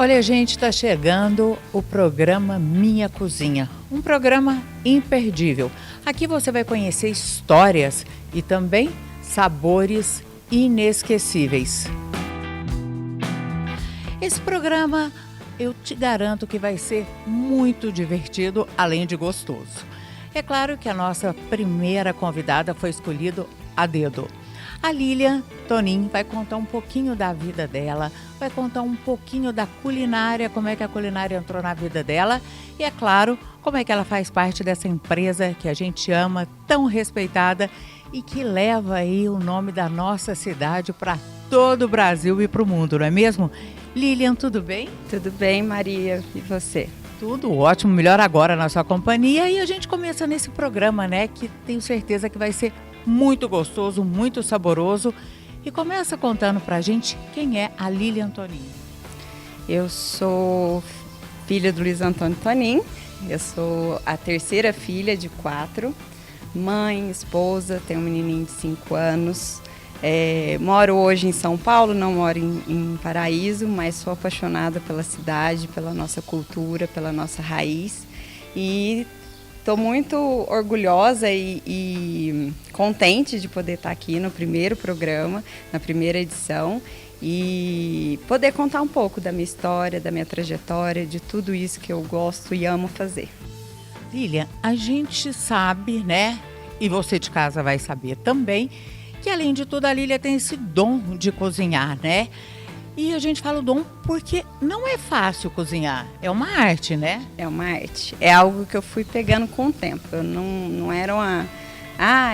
Olha, gente, está chegando o programa Minha Cozinha, um programa imperdível. Aqui você vai conhecer histórias e também sabores inesquecíveis. Esse programa eu te garanto que vai ser muito divertido, além de gostoso. É claro que a nossa primeira convidada foi escolhida a dedo. A Lilian Tonin vai contar um pouquinho da vida dela, vai contar um pouquinho da culinária, como é que a culinária entrou na vida dela e, é claro, como é que ela faz parte dessa empresa que a gente ama, tão respeitada e que leva aí o nome da nossa cidade para todo o Brasil e para o mundo, não é mesmo? Lilian, tudo bem? Tudo bem, Maria. E você? Tudo ótimo, melhor agora na sua companhia. E a gente começa nesse programa, né, que tenho certeza que vai ser muito gostoso, muito saboroso. E começa contando pra gente quem é a Lilian Tonin. Eu sou filha do Luiz Antônio Tonin. Eu sou a terceira filha de 4. Mãe, esposa, tenho um menininho de 5 anos. Moro hoje em São Paulo, não moro em Paraíso, mas sou apaixonada pela cidade, pela nossa cultura, pela nossa raiz. E estou muito orgulhosa e contente de poder estar aqui no primeiro programa, na primeira edição, e poder contar um pouco da minha história, da minha trajetória, de tudo isso que eu gosto e amo fazer. Lilian, a gente sabe, né, e você de casa vai saber também, que além de tudo a Lilian tem esse dom de cozinhar, né? E a gente fala o dom porque não é fácil cozinhar, é uma arte, né? É uma arte, é algo que eu fui pegando com o tempo. Eu não era uma...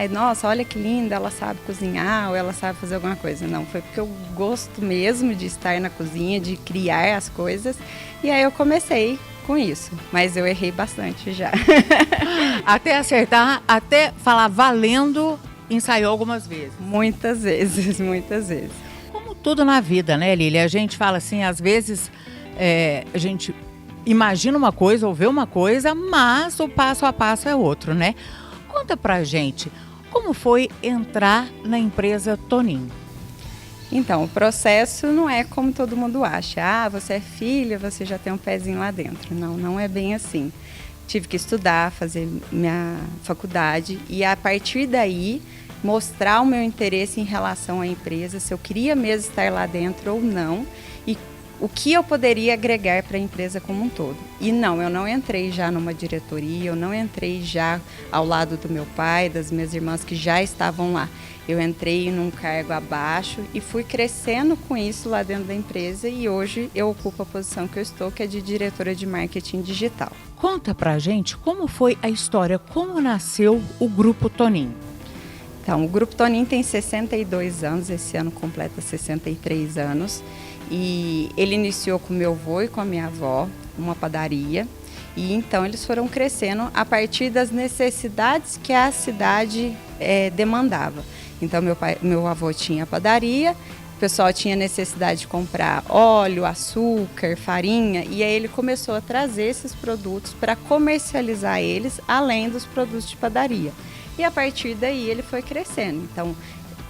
nossa, olha que linda, ela sabe cozinhar ou ela sabe fazer alguma coisa. Não, foi porque eu gosto mesmo de estar na cozinha, de criar as coisas. E aí eu comecei com isso, mas eu errei bastante já. Até acertar, até falar valendo, ensaiou algumas vezes. Muitas vezes, muitas vezes. Como tudo na vida, né, Lili? A gente fala assim, às vezes a gente imagina uma coisa ou vê uma coisa, mas o passo a passo é outro, né? Conta pra gente, como foi entrar na empresa Tonin? Então, o processo não é como todo mundo acha. Você é filha, você já tem um pezinho lá dentro. Não, não é bem assim. Tive que estudar, fazer minha faculdade e a partir daí mostrar o meu interesse em relação à empresa, se eu queria mesmo estar lá dentro ou não e o que eu poderia agregar para a empresa como um todo. E não, eu não entrei já numa diretoria, eu não entrei já ao lado do meu pai, das minhas irmãs que já estavam lá. Eu entrei num cargo abaixo e fui crescendo com isso lá dentro da empresa e hoje eu ocupo a posição que eu estou, que é de diretora de marketing digital. Conta pra gente como foi a história, como nasceu o Grupo Tonin. Então, o Grupo Tonin tem 62 anos, esse ano completa 63 anos. E ele iniciou com meu avô e com a minha avó, uma padaria. E então eles foram crescendo a partir das necessidades que a cidade demandava. Então, meu avô tinha padaria, o pessoal tinha necessidade de comprar óleo, açúcar, farinha. E aí ele começou a trazer esses produtos para comercializar eles, além dos produtos de padaria. E a partir daí ele foi crescendo. Então,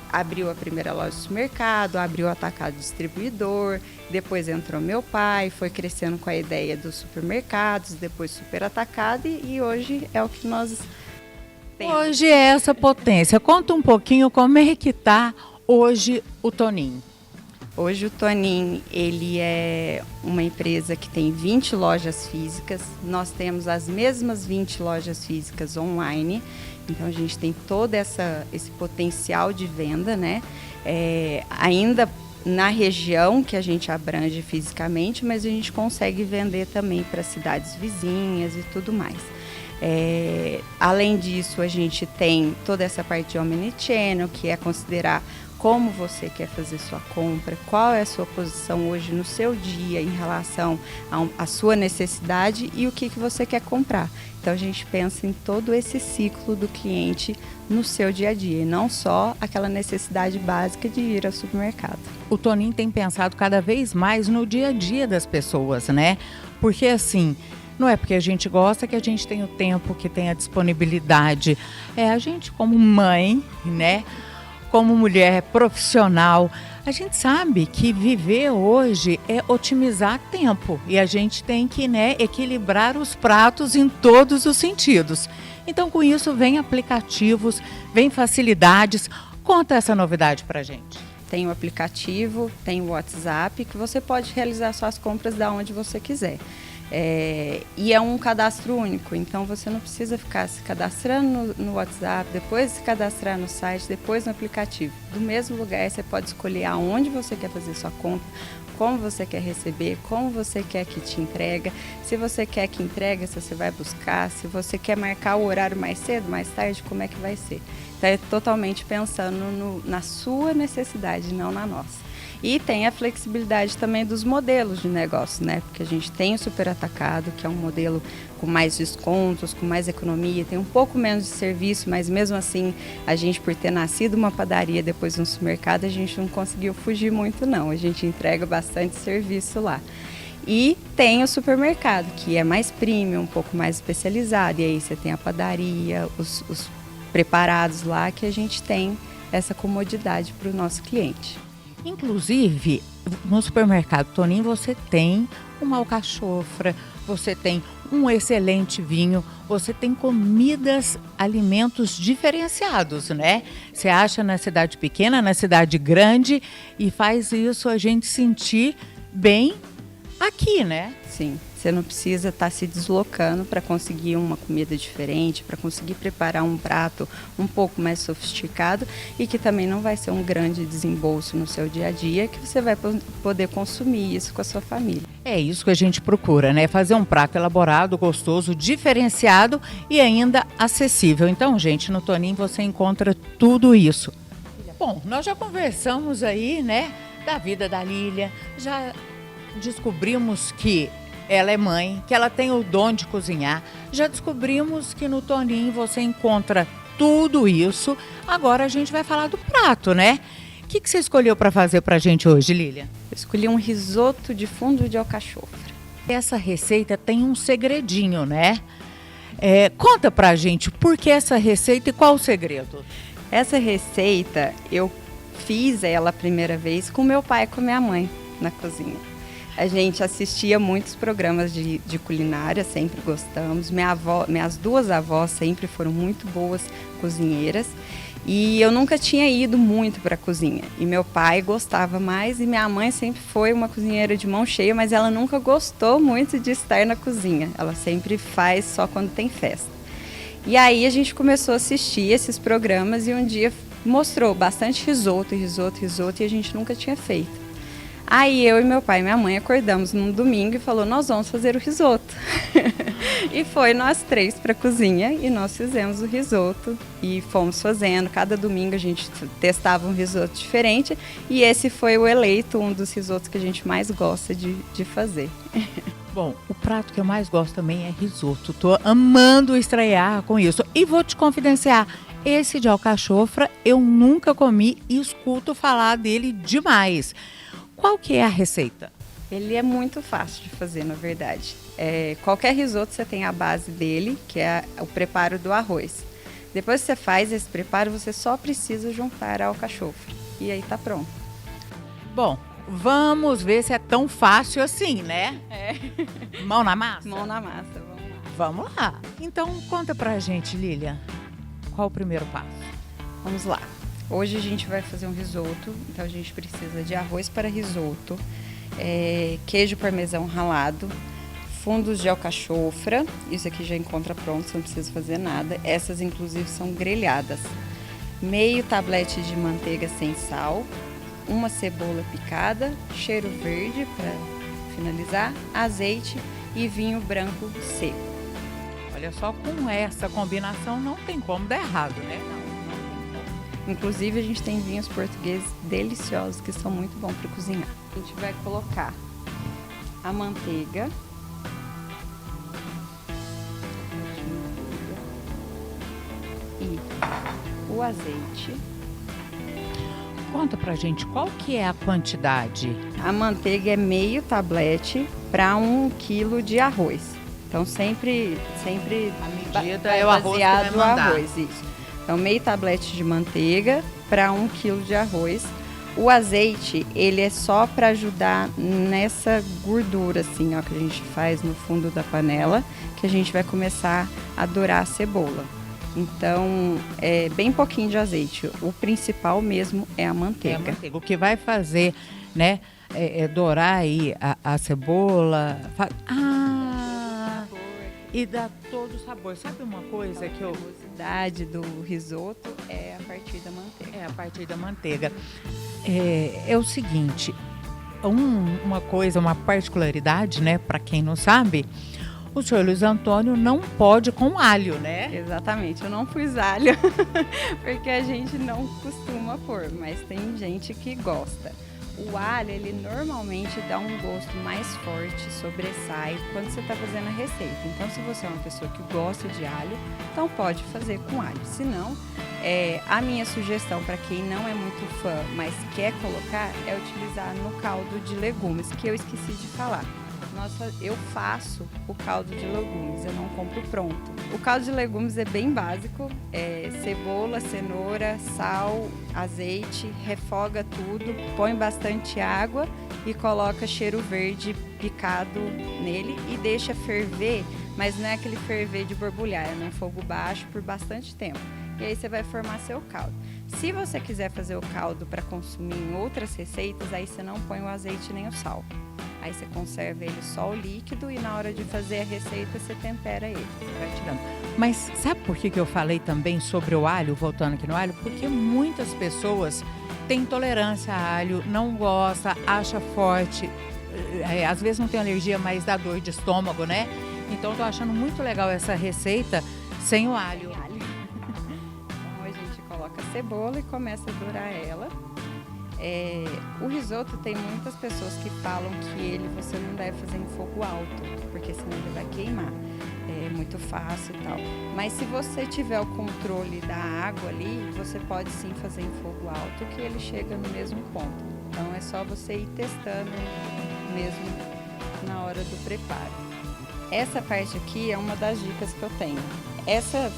abriu a primeira loja de supermercado, abriu o atacado distribuidor, depois entrou meu pai, foi crescendo com a ideia dos supermercados, depois super atacado e hoje é o que nós temos. Hoje é essa potência. Conta um pouquinho como é que está hoje o Tonin. Hoje o Tonin, ele é uma empresa que tem 20 lojas físicas, nós temos as mesmas 20 lojas físicas online. Então, a gente tem todo esse potencial de venda, né? Ainda na região que a gente abrange fisicamente, mas a gente consegue vender também para cidades vizinhas e tudo mais. Além disso, a gente tem toda essa parte de omnichannel, que é considerar como você quer fazer sua compra, qual é a sua posição hoje no seu dia em relação à sua necessidade e o que você quer comprar. Então, a gente pensa em todo esse ciclo do cliente no seu dia a dia, e não só aquela necessidade básica de ir ao supermercado. O Tonin tem pensado cada vez mais no dia a dia das pessoas, né? Porque assim, não é porque a gente gosta que a gente tem o tempo, que tem a disponibilidade. A gente como mãe, né? Como mulher profissional, A gente sabe que viver hoje é otimizar tempo e a gente tem que, né, equilibrar os pratos em todos os sentidos. Então, com isso, vem aplicativos, vem facilidades. Conta essa novidade pra gente. Tem o aplicativo, tem o WhatsApp, que você pode realizar suas compras da onde você quiser. E é um cadastro único, então você não precisa ficar se cadastrando no WhatsApp, depois se cadastrar no site, depois no aplicativo. Do mesmo lugar, você pode escolher aonde você quer fazer sua compra, como você quer receber, como você quer que te entrega, se você quer que entregue, se você vai buscar, se você quer marcar o horário mais cedo, mais tarde, como é que vai ser. Então é totalmente pensando na sua necessidade, não na nossa. E tem a flexibilidade também dos modelos de negócio, né? Porque a gente tem o super atacado, que é um modelo com mais descontos, com mais economia, tem um pouco menos de serviço, mas mesmo assim, a gente, por ter nascido uma padaria depois um supermercado, a gente não conseguiu fugir muito, não. A gente entrega bastante serviço lá. E tem o supermercado, que é mais premium, um pouco mais especializado. E aí você tem a padaria, os preparados lá, que a gente tem essa comodidade para o nosso cliente. Inclusive, no supermercado Toninho você tem uma alcachofra, você tem um excelente vinho, você tem comidas, alimentos diferenciados, né? Você acha na cidade pequena, na cidade grande e faz isso a gente sentir bem aqui, né? Sim, você não precisa estar se deslocando para conseguir uma comida diferente, para conseguir preparar um prato um pouco mais sofisticado e que também não vai ser um grande desembolso no seu dia a dia, que você vai poder consumir isso com a sua família. É isso que a gente procura, né? Fazer um prato elaborado, gostoso, diferenciado e ainda acessível. Então, gente, no Toninho você encontra tudo isso. Bom, nós já conversamos aí, né, da vida da Lília, já descobrimos que ela é mãe, que ela tem o dom de cozinhar. Já descobrimos que no Toninho você encontra tudo isso. Agora a gente vai falar do prato, né? O que você escolheu para fazer para a gente hoje, Lília? Eu escolhi um risoto de fundo de alcachofra. Essa receita tem um segredinho, né? Conta pra gente por que essa receita e qual o segredo? Essa receita eu fiz ela a primeira vez com meu pai e com minha mãe na cozinha. A gente assistia muitos programas de culinária, sempre gostamos. Minhas duas avós sempre foram muito boas cozinheiras e eu nunca tinha ido muito para a cozinha. E meu pai gostava mais e minha mãe sempre foi uma cozinheira de mão cheia, mas ela nunca gostou muito de estar na cozinha. Ela sempre faz só quando tem festa. E aí a gente começou a assistir esses programas e um dia mostrou bastante risoto e a gente nunca tinha feito. Aí eu e meu pai e minha mãe acordamos num domingo e falou, nós vamos fazer o risoto. E foi nós três para a cozinha e nós fizemos o risoto e fomos fazendo. Cada domingo a gente testava um risoto diferente e esse foi o eleito um dos risotos que a gente mais gosta de fazer. Bom, o prato que eu mais gosto também é risoto. Tô amando estrear com isso. E vou te confidenciar, esse de alcachofra eu nunca comi e escuto falar dele demais. Qual que é a receita? Ele é muito fácil de fazer, na verdade. Qualquer risoto você tem a base dele, que é o preparo do arroz. Depois que você faz esse preparo, você só precisa juntar a alcachofra. E aí tá pronto. Bom, vamos ver se é tão fácil assim, né? Mão na massa? Mão na massa, vamos lá. Vamos lá. Então conta pra gente, Lília, qual o primeiro passo? Vamos lá. Hoje a gente vai fazer um risoto, então a gente precisa de arroz para risoto, queijo parmesão ralado, fundos de alcachofra, isso aqui já encontra pronto, você não precisa fazer nada. Essas inclusive são grelhadas. Meio tablete de manteiga sem sal, uma cebola picada, cheiro verde para finalizar, azeite e vinho branco seco. Olha só, com essa combinação não tem como dar errado, né? Inclusive, a gente tem vinhos portugueses deliciosos que são muito bons para cozinhar. A gente vai colocar a manteiga. E o azeite. Conta pra gente qual que é a quantidade. A manteiga é meio tablete para 1 quilo de arroz. Então, sempre a medida é o arroz que vai mandar. Isso. Então, meio tablete de manteiga para 1 quilo de arroz. O azeite, ele é só para ajudar nessa gordura, assim, ó, que a gente faz no fundo da panela, que a gente vai começar a dourar a cebola. Então, é bem pouquinho de azeite. O principal mesmo é a manteiga. É a manteiga. O que vai fazer, né, dourar aí a cebola. E dá todo o sabor. Sabe uma coisa que A cremosidade do risoto é a partir da manteiga. É a partir da manteiga. É o seguinte, uma particularidade, né, para quem não sabe, o senhor Luiz Antônio não pode com alho, né? Exatamente, eu não pus alho, porque a gente não costuma pôr, mas tem gente que gosta. O alho, ele normalmente dá um gosto mais forte, sobressai quando você está fazendo a receita. Então, se você é uma pessoa que gosta de alho, então pode fazer com alho. Se não, a minha sugestão para quem não é muito fã, mas quer colocar, é utilizar no caldo de legumes, que eu esqueci de falar. Eu faço o caldo de legumes, eu não compro pronto. O caldo de legumes é bem básico, cebola, cenoura, sal, azeite, refoga tudo, põe bastante água e coloca cheiro verde picado nele e deixa ferver, mas não é aquele ferver de borbulhar, é num fogo baixo por bastante tempo. E aí você vai formar seu caldo. Se você quiser fazer o caldo para consumir em outras receitas, aí você não põe o azeite nem o sal. Aí você conserva ele só o líquido e na hora de fazer a receita você tempera ele. Você vai tirando. Mas sabe por que eu falei também sobre o alho, voltando aqui no alho? Porque muitas pessoas têm intolerância a alho, não gosta, acha forte, às vezes não tem alergia, mas dá dor de estômago, né? Então eu tô achando muito legal essa receita sem o alho. Então a gente coloca a cebola e começa a dourar ela. O risoto tem muitas pessoas que falam que você não deve fazer em fogo alto, porque senão ele vai queimar. É muito fácil e tal. Mas se você tiver o controle da água ali, você pode sim fazer em fogo alto, que ele chega no mesmo ponto. Então é só você ir testando mesmo na hora do preparo. Essa parte aqui é uma das dicas que eu tenho. Essa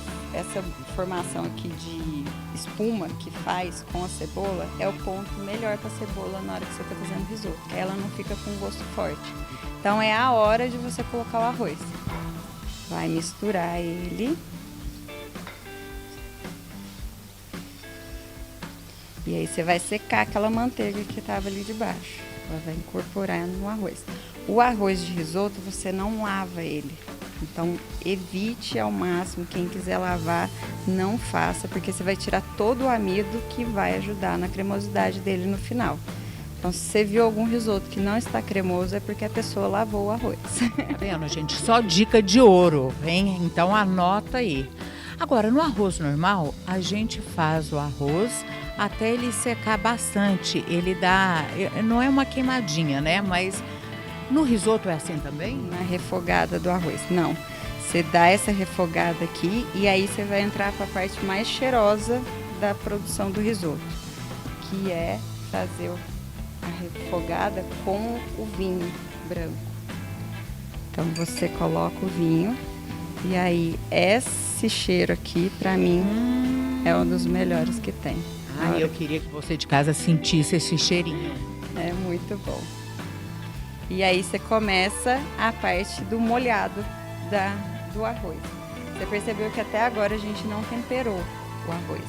formação aqui de espuma que faz com a cebola é o ponto melhor para a cebola na hora que você está fazendo risoto. Ela não fica com gosto forte. Então é a hora de você colocar o arroz. Vai misturar ele. E aí você vai secar aquela manteiga que estava ali de baixo. Ela vai incorporar no arroz. O arroz de risoto você não lava ele. Então, evite ao máximo, quem quiser lavar, não faça, porque você vai tirar todo o amido que vai ajudar na cremosidade dele no final. Então, se você viu algum risoto que não está cremoso, é porque a pessoa lavou o arroz. Tá vendo, gente? Só dica de ouro, hein? Então, anota aí. Agora, no arroz normal, a gente faz o arroz até ele secar bastante. Ele dá... Não é uma queimadinha, né? Mas... No risoto é assim também? Na refogada do arroz, não. Você dá essa refogada aqui e aí você vai entrar para a parte mais cheirosa da produção do risoto, que é fazer a refogada com o vinho branco. Então você coloca o vinho e aí esse cheiro aqui, para mim, é um dos melhores que tem. Eu queria que você de casa sentisse esse cheirinho. É muito bom. E aí você começa a parte do molhado do arroz. Você percebeu que até agora a gente não temperou o arroz.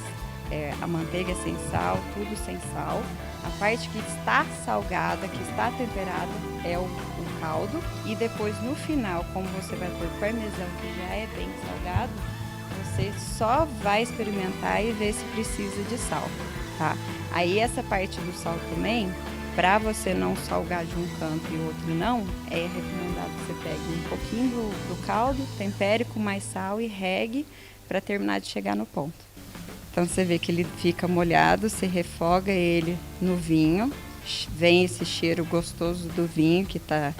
A manteiga é sem sal, tudo sem sal. A parte que está salgada, que está temperada, é o caldo. E depois no final, como você vai pôr parmesão, que já é bem salgado, você só vai experimentar e ver se precisa de sal, tá? Aí essa parte do sal também... Para você não salgar de um canto e o outro não, é recomendado que você pegue um pouquinho do caldo, tempere com mais sal e regue para terminar de chegar no ponto. Então você vê que ele fica molhado, você refoga ele no vinho, vem esse cheiro gostoso do vinho que tá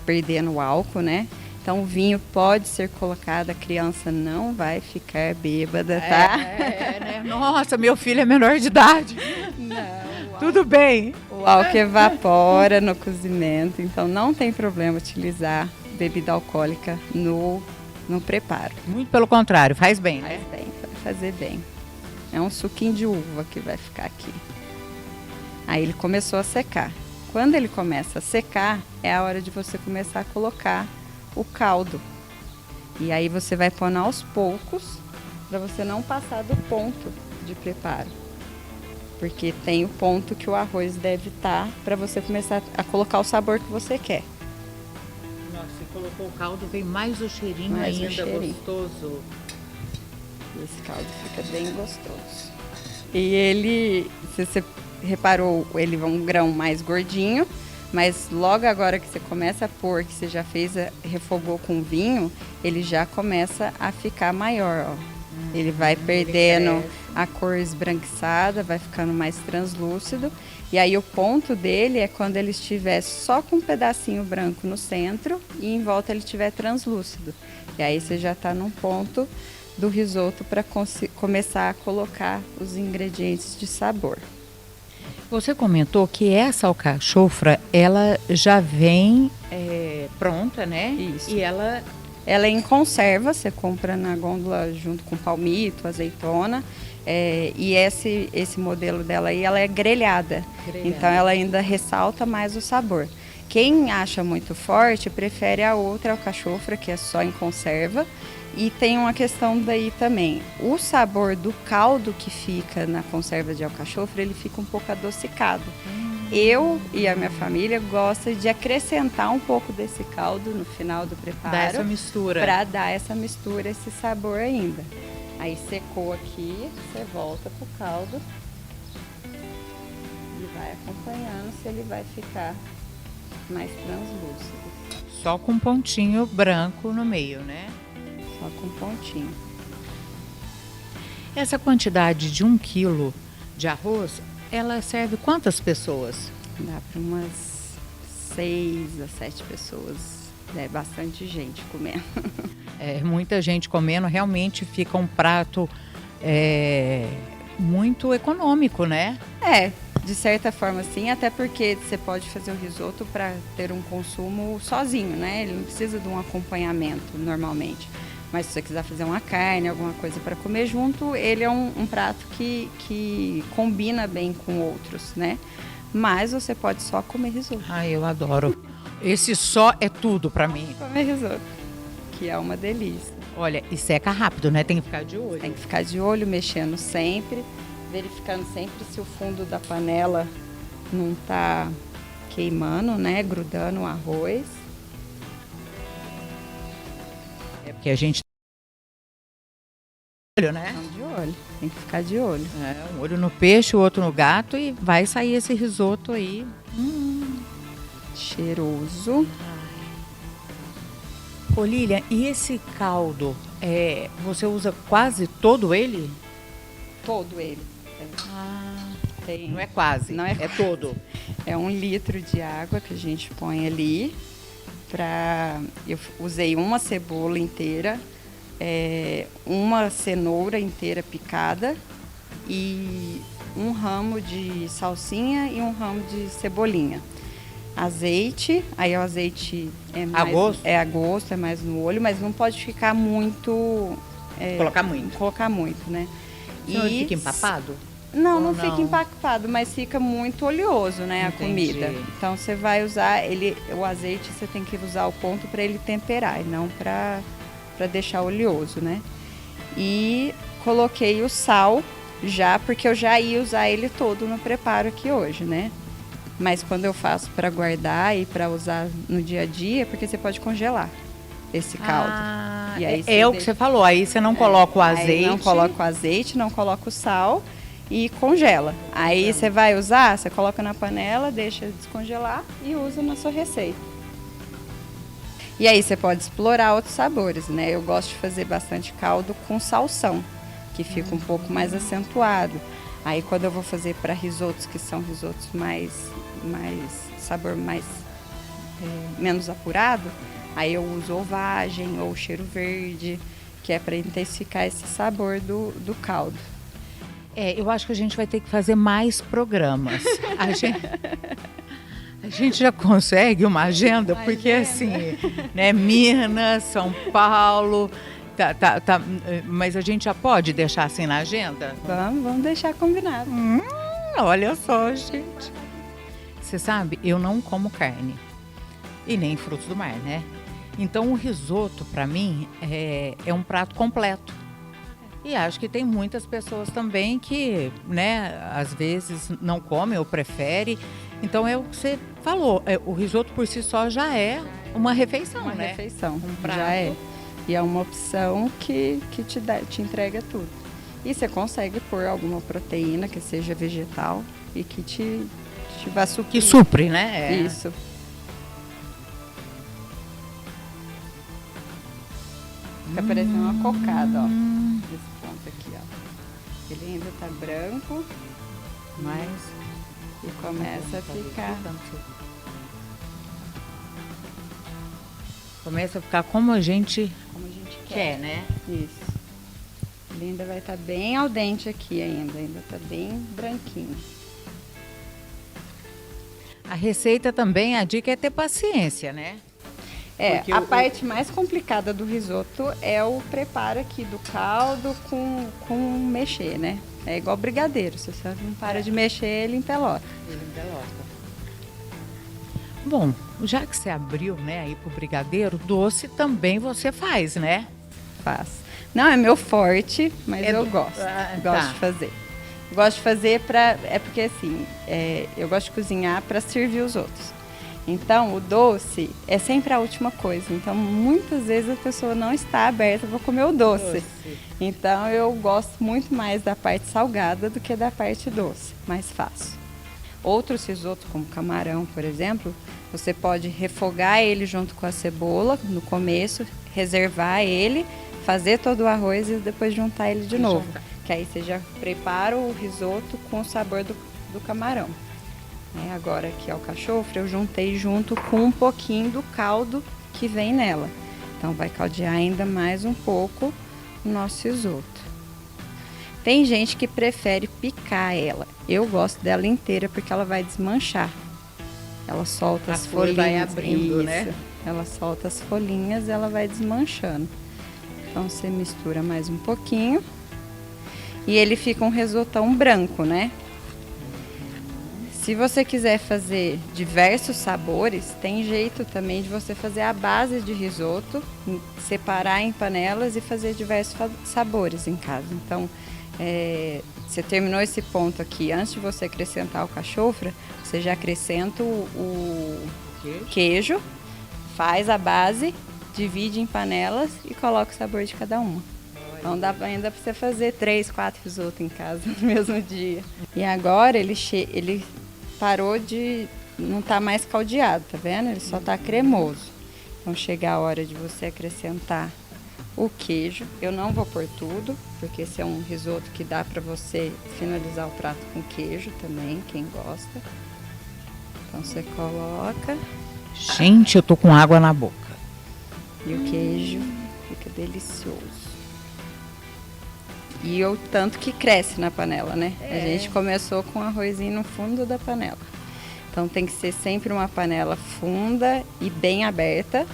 perdendo o álcool, né? Então o vinho pode ser colocado, a criança não vai ficar bêbada, tá? Né? Nossa, meu filho é menor de idade. Não. Tudo bem. O álcool evapora no cozimento, então não tem problema utilizar bebida alcoólica no preparo. Muito pelo contrário, faz bem, né? Faz bem, vai fazer bem. É um suquinho de uva que vai ficar aqui. Aí ele começou a secar. Quando ele começa a secar, é a hora de você começar a colocar o caldo. E aí você vai pondo aos poucos, para você não passar do ponto de preparo. Porque tem o ponto que o arroz deve estar para você começar a colocar o sabor que você quer. Nossa, você colocou o caldo, vem mais o cheirinho Mais ainda, o cheirinho. gostoso. Esse caldo fica bem gostoso. E ele, se você reparou, ele é um grão mais gordinho, mas logo agora que você começa a pôr, que você já fez, refogou com vinho, ele já começa a ficar maior, ó. Ele vai perdendo a cor esbranquiçada, vai ficando mais translúcido. E aí o ponto dele é quando ele estiver só com um pedacinho branco no centro e em volta ele estiver translúcido. E aí você já está num ponto do risoto para começar a colocar os ingredientes de sabor. Você comentou que essa alcachofra, ela já vem pronta, né? Isso. E ela é em conserva, você compra na gôndola junto com palmito, azeitona. E esse modelo dela aí, ela é grelhada. Então ela ainda ressalta mais o sabor. Quem acha muito forte, prefere a outra alcachofra, que é só em conserva. E tem uma questão daí também. O sabor do caldo que fica na conserva de alcachofra, ele fica um pouco adocicado. Eu e a minha família gostam de acrescentar um pouco desse caldo no final do preparo. dá essa mistura. Para dar essa mistura, esse sabor ainda. Aí secou aqui, você volta pro caldo e vai acompanhando se ele vai ficar mais translúcido. Só com um pontinho branco no meio, né? Só com pontinho. Essa quantidade de 1 quilo de arroz, ela serve quantas pessoas? Dá para umas 6 a 7 pessoas. É bastante gente comendo. Muita gente comendo, realmente fica um prato muito econômico, né? De certa forma sim, até porque você pode fazer o risoto para ter um consumo sozinho, né? Ele não precisa de um acompanhamento normalmente. Mas se você quiser fazer uma carne, alguma coisa para comer junto, ele é um prato que combina bem com outros, né? Mas você pode só comer risoto. Ai, eu adoro. Esse só é tudo para mim. Comer risoto, que é uma delícia. Olha, e seca rápido, né? Tem que ficar de olho. Tem que ficar de olho, mexendo sempre, verificando sempre se o fundo da panela não tá queimando, né? Grudando o arroz. É porque a gente olho, né? Então, de olho, tem que ficar de olho. Um olho no peixe, o outro no gato e vai sair esse risoto aí. Cheiroso. Ô Lilian, e esse caldo, você usa quase todo ele? Todo ele. Tem, Não é quase, não é todo. É 1 litro de água que a gente põe ali. Eu usei uma cebola inteira, uma cenoura inteira picada e 1 ramo de salsinha e 1 ramo de cebolinha. Azeite, aí o azeite é mais a gosto, é mais no olho, mas não pode ficar muito. Colocar muito, né? Senão ele fica empapado? Não fica empapado, mas fica muito oleoso, né? Entendi. A comida. Então você vai usar o azeite, você tem que usar o ponto para ele temperar, e não para deixar oleoso, né? E coloquei o sal já, porque eu já ia usar ele todo no preparo aqui hoje, né? Mas quando eu faço para guardar e para usar no dia a dia, porque você pode congelar esse caldo. E aí o que você falou, aí você não coloca o azeite. Aí não coloca o azeite, não coloca o sal e congela. Aí você vai usar, você coloca na panela, deixa descongelar e usa na sua receita. E aí você pode explorar outros sabores, né? Eu gosto de fazer bastante caldo com salsão, que fica um pouco mais acentuado. Aí quando eu vou fazer para risotos, que são risotos mais sabor menos apurado, aí eu uso ovagem ou cheiro verde, que é para intensificar esse sabor do caldo. Eu acho que a gente vai ter que fazer mais programas. A gente já consegue uma agenda, porque assim, né, Minas, São Paulo, mas a gente já pode deixar assim na agenda? Vamos deixar combinado. Olha só, gente. Você sabe, eu não como carne e nem frutos do mar, né? Então o risoto, para mim, é um prato completo. E acho que tem muitas pessoas também que, né, às vezes não comem ou preferem. Então é o que você falou, o risoto por si só já é uma refeição, Uma né? refeição, Um prato. já é. E é uma opção que te entrega tudo. E você consegue pôr alguma proteína que seja vegetal e que te vá suprir. Que supre, né? Isso. Fica parecendo uma cocada, ó. Esse ponto aqui, ó. Ele ainda tá branco, Mas e começa a ficar... Começa a ficar como a gente como a gente quer, né? Isso. Ele ainda vai estar bem al dente aqui ainda tá bem branquinho. A receita também, a dica é ter paciência, né? Porque A parte mais complicada do risoto é o preparo aqui do caldo com mexer, né? É igual brigadeiro, se você não para de mexer, ele empelota. Bom, já que você abriu, né, aí pro brigadeiro, doce também você faz, né? Faz. Não é meu forte, mas eu gosto. Tá. De fazer. Gosto de fazer porque assim, eu gosto de cozinhar para servir os outros. Então, o doce é sempre a última coisa. Então, muitas vezes a pessoa não está aberta para comer o doce. Então, eu gosto muito mais da parte salgada do que da parte doce. Mais fácil. Outros risotos, como camarão, por exemplo, você pode refogar ele junto com a cebola no começo, reservar ele, fazer todo o arroz e depois juntar ele de novo. Que aí você já prepara o risoto com o sabor do camarão. Agora aqui é o cachofre, eu juntei junto com um pouquinho do caldo que vem nela. Então vai caldear ainda mais um pouco o nosso risoto. Tem gente que prefere picar ela. Eu gosto dela inteira porque ela vai desmanchar. Ela solta as folhinhas. Vai abrindo, né? Ela solta as folhinhas e ela vai desmanchando. Então você mistura mais um pouquinho. E ele fica um risotão branco, né? Se você quiser fazer diversos sabores, tem jeito também de você fazer a base de risoto, separar em panelas e fazer diversos sabores em casa. Então, você terminou esse ponto aqui, antes de você acrescentar o cachofra, você já acrescenta o queijo, faz a base, divide em panelas e coloca o sabor de cada uma. Então dá ainda para você fazer 3, 4 risotos em casa no mesmo dia. E agora ele parou de não tá mais caldeado, tá vendo? Ele só tá cremoso. Então chega a hora de você acrescentar o queijo. Eu não vou pôr tudo, porque esse é um risoto que dá para você finalizar o prato com queijo também, quem gosta. Então você coloca. Gente, eu tô com água na boca. E o queijo fica delicioso. E o tanto que cresce na panela, né? A gente começou com arrozinho no fundo da panela. Então tem que ser sempre uma panela funda e bem aberta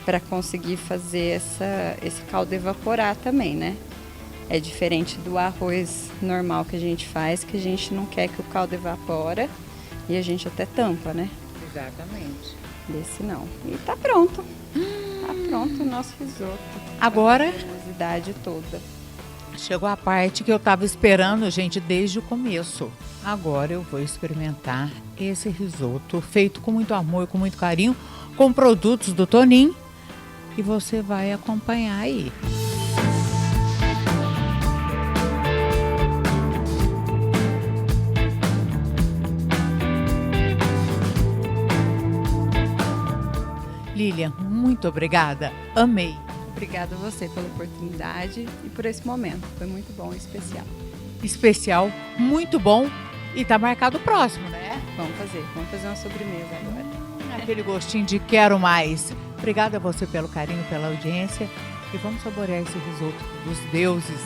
para conseguir fazer esse caldo evaporar também, né? É diferente do arroz normal que a gente faz, que a gente não quer que o caldo evapora e a gente até tampa, né? Exatamente. Desse não. E tá pronto. Tá pronto o nosso risoto. Agora A cremosidade toda. chegou a parte que eu estava esperando, gente, desde o começo. Agora eu vou experimentar esse risoto feito com muito amor, com muito carinho, com produtos do Tonin. E você vai acompanhar aí. Lilian, muito obrigada. Amei. Obrigada a você pela oportunidade e por esse momento. Foi muito bom e especial. Especial, muito bom. E tá marcado o próximo, né? Vamos fazer uma sobremesa agora. Aquele gostinho de quero mais. Obrigada a você pelo carinho, pela audiência. E vamos saborear esse risoto dos deuses.